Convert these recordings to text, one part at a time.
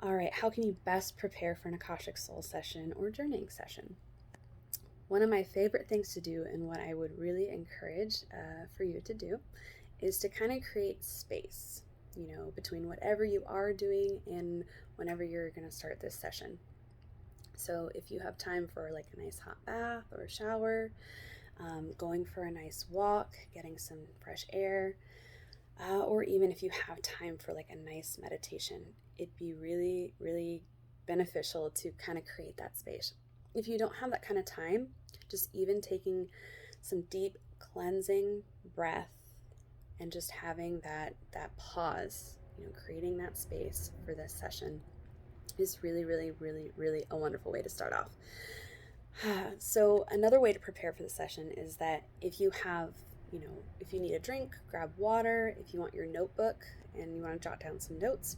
All right, how can you best prepare for an Akashic Soul Session or journeying session? One of my favorite things to do, and what I would really encourage for you to do, is to kind of create space, between whatever you are doing and whenever you're going to start this session. So if you have time for like a nice hot bath or a shower, going for a nice walk, getting some fresh air, or even if you have time for like a nice meditation, it'd be really, really beneficial to kind of create that space. If you don't have that kind of time, just even taking some deep cleansing breath and just having that pause, creating that space for this session is really, really, really, really a wonderful way to start off. So another way to prepare for the session is that if you have, if you need a drink, grab water. If you want your notebook and you want to jot down some notes,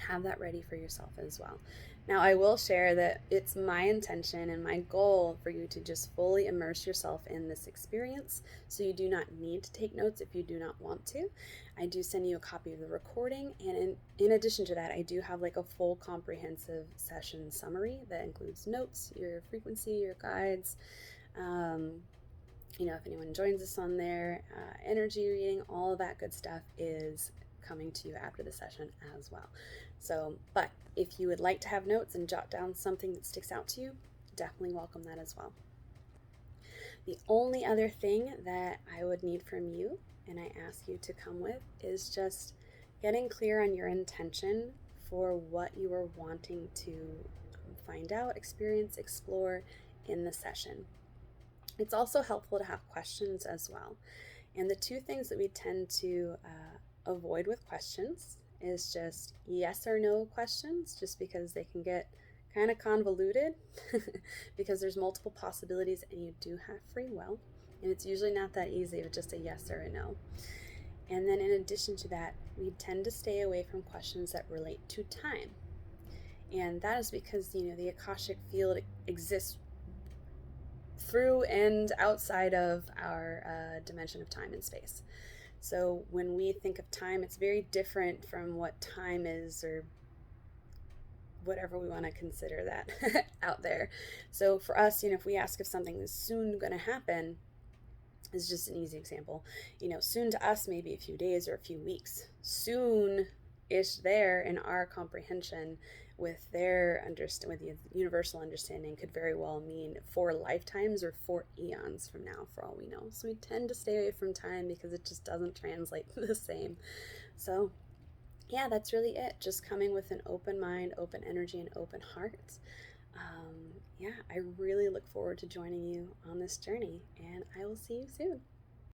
have that ready for yourself as well. Now, I will share that it's my intention and my goal for you to just fully immerse yourself in this experience, so you do not need to take notes if you do not want to. I do send you a copy of the recording, and in addition to that, I do have like a full comprehensive session summary that includes notes, your frequency, your guides, if anyone joins us on there, energy reading, all of that good stuff is coming to you after the session as well. So, but if you would like to have notes and jot down something that sticks out to you, definitely welcome that as well. The only other thing that I would need from you, and I ask you to come with, is just getting clear on your intention for what you are wanting to find out, experience, explore in the session. It's also helpful to have questions as well. And the two things that we tend to avoid with questions is just yes or no questions, just because they can get kind of convoluted because there's multiple possibilities and you do have free will. And it's usually not that easy with just a yes or a no. And then in addition to that, we tend to stay away from questions that relate to time. And that is because, the Akashic field exists through and outside of our dimension of time and space. So when we think of time, it's very different from what time is, or whatever we want to consider that out there. So for us, if we ask if something is soon going to happen, is just an easy example. Soon to us, maybe a few days or a few weeks. Soon-ish there in our comprehension with their with the universal understanding could very well mean 4 lifetimes or 4 eons from now, for all we know. So we tend to stay away from time because it just doesn't translate the same. So yeah, that's really it. Just coming with an open mind, open energy, and open heart. I really look forward to joining you on this journey, and I will see you soon.